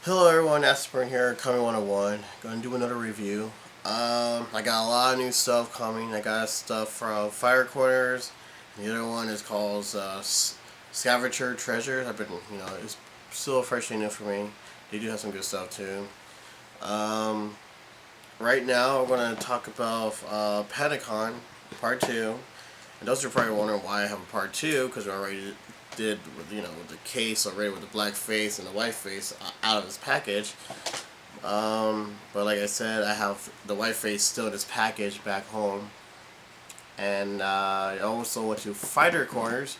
Hello everyone, Aspirin here, Coming 101. Gonna do another review. I got a lot of new stuff coming. I got stuff from Fire Corners. The other one is called Scavenger Treasures. It's still freshly new for me. They do have some good stuff too. Um, right now, we're gonna talk about Panda Part 2. And those are probably wondering why I have a Part 2, because we already did with the case already with the black face and the white face out of this package. But like I said, I have the white face still in this package back home. And I also went to Fighter Corners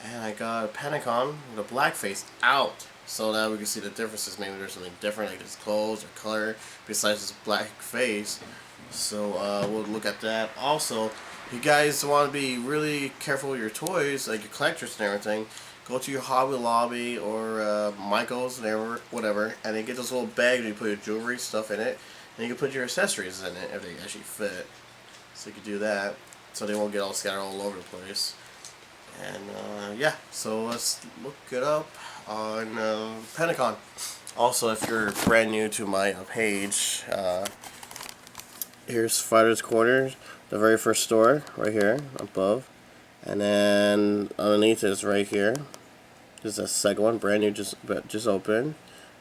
and I got a Pentagon with a black face out. So that we can see the differences. Maybe there's something different, like his clothes or color, besides his black face. So we'll look at that. Also, you guys want to be really careful with your toys, like your collectors and everything. Go to your Hobby Lobby or Michael's, whatever, and then get this little bag and you put your jewelry stuff in it, and you can put your accessories in it if they actually fit. So you can do that, so they won't get all scattered all over the place. And yeah, so let's look it up on Pentagon. Also, if you're brand new to my page, here's Fighter's Quarters, the very first store right here above, and then underneath is right here. This is the second one, brand new, just open,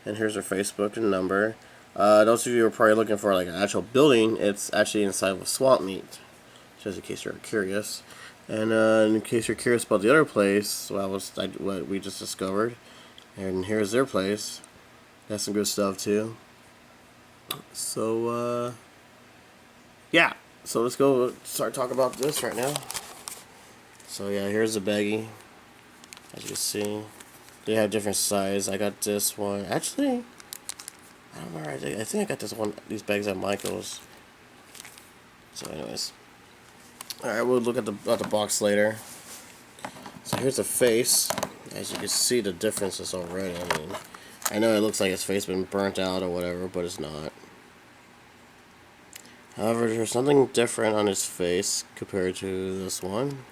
and here's their Facebook and number. Those of you who are probably looking for like an actual building, it's actually inside of a swamp meet, just in case you're curious. And in case you're curious about the other place, well, what we just discovered, and here's their place. Got some good stuff too. So yeah, so let's go start talking about this right now. So yeah, here's the baggie. As you can see, they have different size. I got this one. Actually, I don't remember. I think I got these bags at Michael's. So anyways, all right, we'll look at the box later. So here's the face. As you can see, the differences already. I know it looks like his face been burnt out or whatever, but it's not. However, there's something different on his face compared to this one.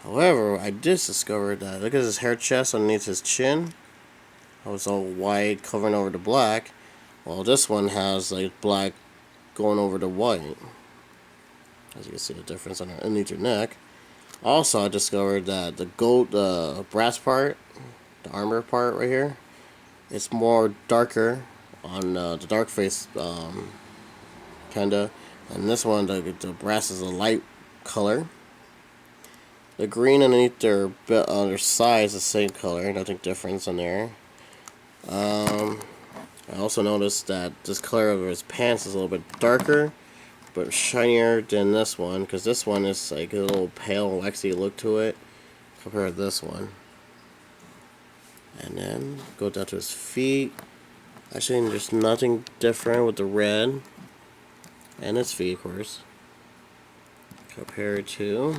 However, I did discover that, look at his hair chest underneath his chin. It was all white covering over the black, while this one has like black going over the white. As you can see the difference underneath your neck. Also, I discovered that the gold, brass part, the armor part right here, it's more darker on the dark face Panda, and this one the brass is a light color. The green underneath their side is the same color, nothing difference on there. I also noticed that this color of his pants is a little bit darker, but shinier than this one, because this one is like a little pale, waxy look to it compared to this one. And then go down to his feet. Actually, there's nothing different with the red and his feet, of course, compared to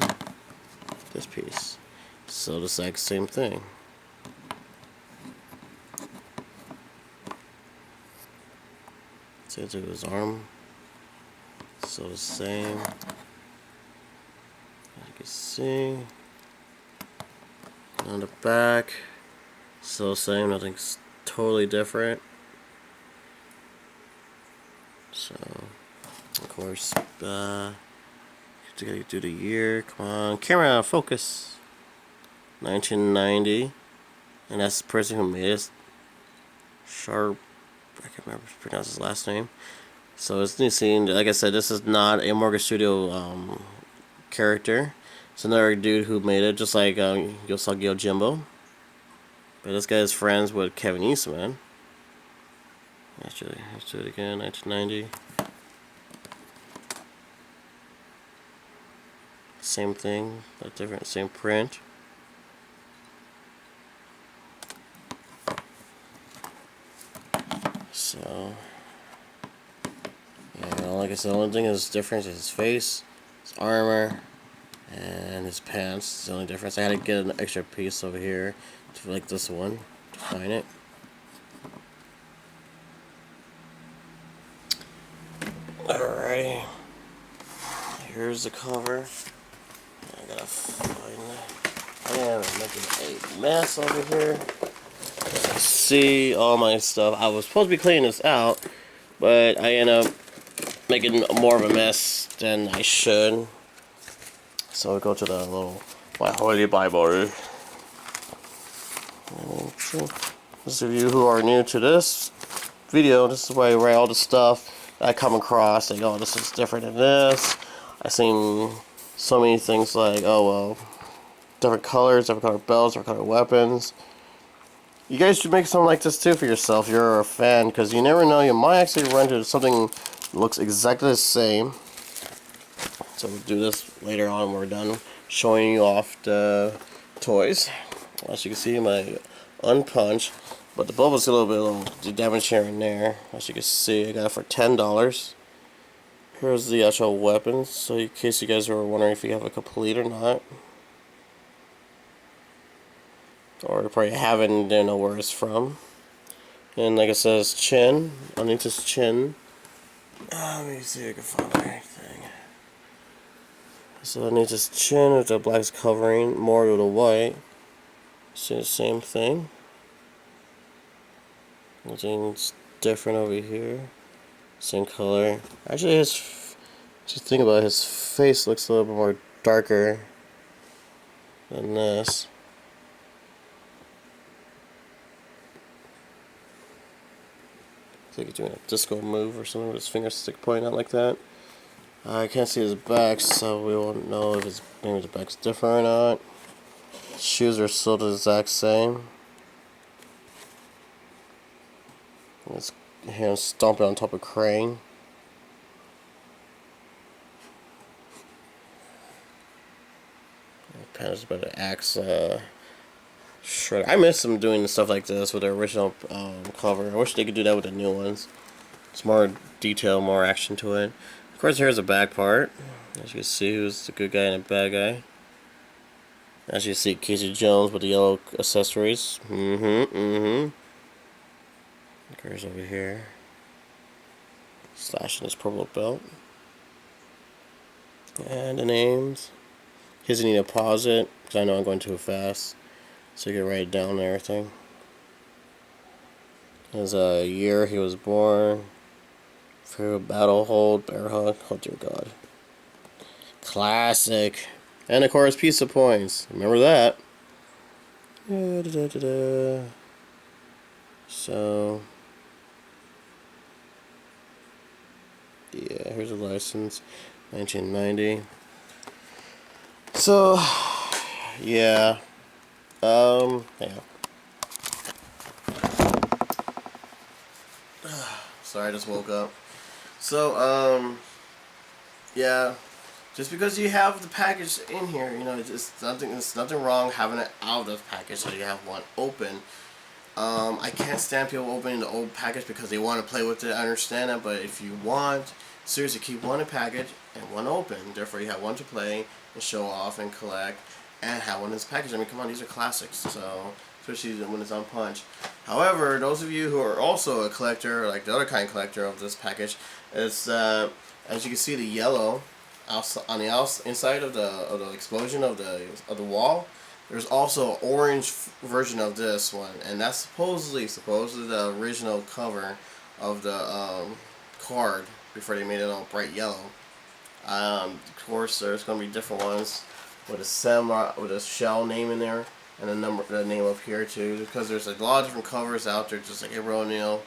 this piece. So the exact same thing. See to his arm. So the same. As you can see. On the back. So same, nothing's totally different. So of course, to do the year. Come on, camera, focus. 1990, and that's the person who made it. Sharp. I can't remember to pronounce his last name. So it's new scene. Like I said, this is not a Morgan Studio character. It's another dude who made it, just like Usagi Yojimbo. But this guy is friends with Kevin Eastman. Actually, let's do it again. 1990. Same thing, but different, same print. So, yeah, like I said, the only thing that's different is his face, his armor, and his pants. It's the only difference. I had to get an extra piece over here, to like this one, to find it. Alrighty, here's the cover. I gotta find it. I am making a mess over here. see all my stuff. I was supposed to be cleaning this out, but I end up making more of a mess than I should. So we go to the little my holy Bible. Those of you who are new to this video, this is where I write all the stuff that I come across. Like, oh, this is different than this. I've seen so many things like, oh well, different colors, different color belts, different color weapons. You guys should make something like this too for yourself. You're a fan, because you never know. You might actually run into something that looks exactly the same. So we'll do this later on when we're done showing you off the toys. As you can see, my unpunched, but the bubble's a little damage here and there. As you can see, I got it for $10. Here's the actual weapons, so in case you guys were wondering if you have a complete or not. Or you probably haven't, didn't know where it's from. And like it says, chin. Underneath this chin. Let me see if I can find anything. So underneath this chin with the black's covering, more to the white. See the same thing. Nothing's different over here. Same color. Actually, just think about it, his face looks a little bit more darker than this. Like he's doing a disco move or something with his fingers stick pointing out like that. I can't see his back, so we won't know if maybe the back's different or not. Shoes are still the exact same. His hands stomping on top of crane. Panda's about to axe shred. I miss them doing stuff like this with their original cover. I wish they could do that with the new ones. It's more detail, more action to it. Of course, here's the back part. As you can see, who's the good guy and the bad guy. As you see, Casey Jones with the yellow accessories. There's over here. Slashing his purple belt. And the names. He doesn't need to pause it, because I know I'm going too fast. So you can write it down and everything. His year he was born. Favorite battle hold, bear hug. Oh dear God. Classic. And of course, pizza points. Remember that. So, yeah, here's a license. 1990. So, yeah. Yeah. Sorry, I just woke up. So, yeah. Just because you have the package in here, you know, it's nothing wrong having it out of the package, so you have one open. I can't stand people opening the old package because they want to play with it. I understand that, but if you want, seriously, keep one in package and one open. Therefore, you have one to play and show off and collect, and have one in this package. I mean, come on, these are classics. So, especially when it's unpunched. However, those of you who are also a collector, like the other kind of collector of this package, is as you can see, the yellow on the inside of the explosion of the wall. There's also an orange version of this one, and that's supposedly the original cover of the card before they made it all bright yellow. Of course, there's going to be different ones with a samurai with a shell name in there, and the name up here too, because there's a lot of different covers out there, just like April O'Neil.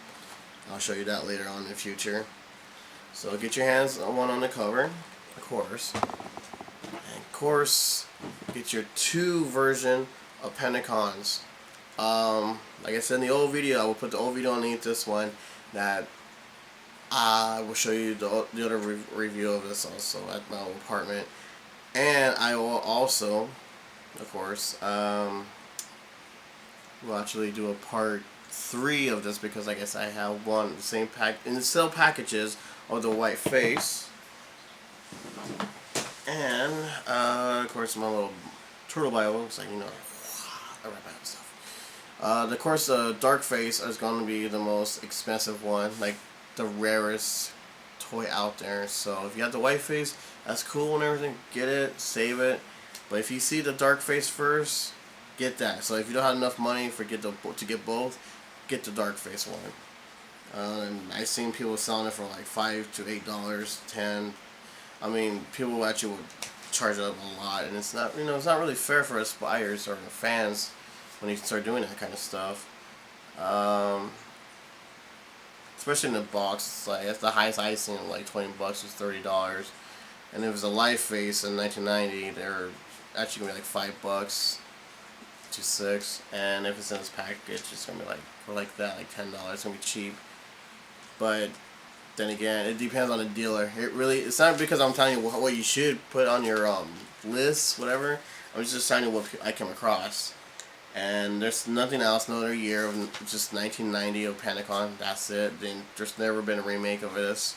I'll show you that later on in the future. So get your hands on one on the cover, of course. And of course, get your 2 version of Pentacons. Like I said in the old video, I will put the old video underneath this one, that I will show you the other review of this also at my old apartment. And I will also, of course, will actually do a part 3 of this, because I guess I have one the same pack in the sale packages of the white face, and of course my little turtle Bible. It's like, you know, I write my own stuff. Of course, the dark face is going to be the most expensive one, like the rarest toy out there. So if you have the white face, that's cool and everything. Get it, save it. But if you see the dark face first, get that. So if you don't have enough money to get both, get the dark face one. And I've seen people selling it for like $5 to $8, 10. I mean, people actually would charge it up a lot, and it's not, it's not really fair for us buyers or fans when you start doing that kind of stuff. Especially in the box, it's like that's the highest I've seen, like $20 was $30, and if it was a live face in 1990, they're actually gonna be like $5 to $6, and if it's in this package, it's gonna be like like $10. It's gonna be cheap, but then again, it depends on the dealer. It's not because I'm telling you what you should put on your list, whatever. I'm just telling you what I came across. And there's nothing else, no other year of just 1990 of Pandacon. That's it. There's never been a remake of this.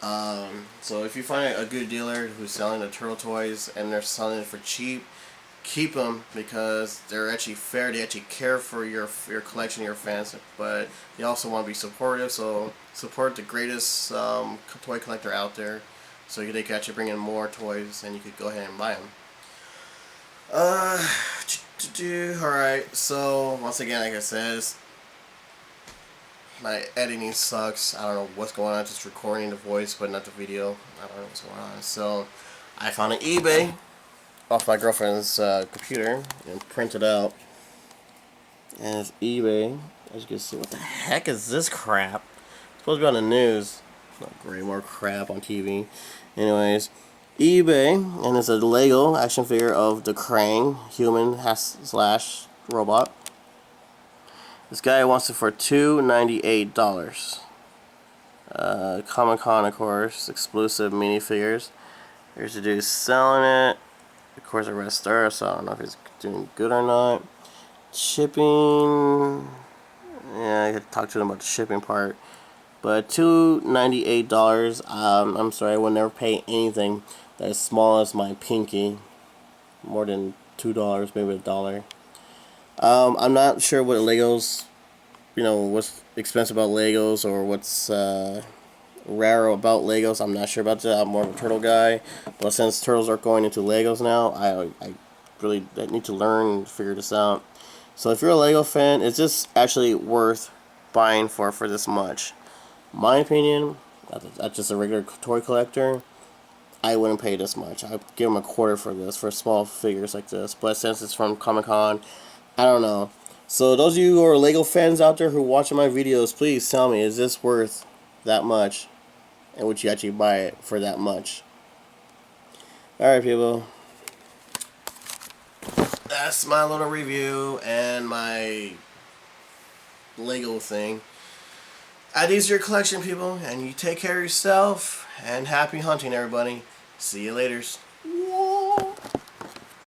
So if you find a good dealer who's selling the turtle toys and they're selling it for cheap, keep them, because they're actually fair. They actually care for your collection, your fans, but they also want to be supportive. So support the greatest toy collector out there, so they can actually bring in more toys, and you could go ahead and buy them. Alright, so once again, like I said, my editing sucks. I don't know what's going on, just recording the voice but not the video. I don't know what's going on. So I found an eBay off my girlfriend's computer and printed out. And it's eBay. As you can see, what the heck is this crap? It's supposed to be on the news. Not great, more crap on TV. Anyways, eBay, and it's a Lego action figure of the Krang, human slash robot. This guy wants it for $298. Comic Con, of course, exclusive minifigures. Here's the dude selling it. Of course, a red star, so I don't know if he's doing good or not. Shipping, yeah, I could talk to him about the shipping part. But $298, I'm sorry, I will never pay anything that is small as my pinky. More than $2, maybe $1. I'm not sure what Legos, what's expensive about Legos or what's rare about Legos. I'm not sure about that. I'm more of a turtle guy. But since turtles are going into Legos now, I really need to learn and figure this out. So if you're a Lego fan, it's just actually worth buying for this much. My opinion, that's just a regular toy collector, I wouldn't pay this much. I'd give them $1/4 for this, for small figures like this. But since it's from Comic Con, I don't know. So those of you who are Lego fans out there who are watching my videos, please tell me, is this worth that much? And would you actually buy it for that much? Alright, people. That's my little review and my Lego thing. Add these to your collection, people, and you take care of yourself, and happy hunting, everybody. See you later.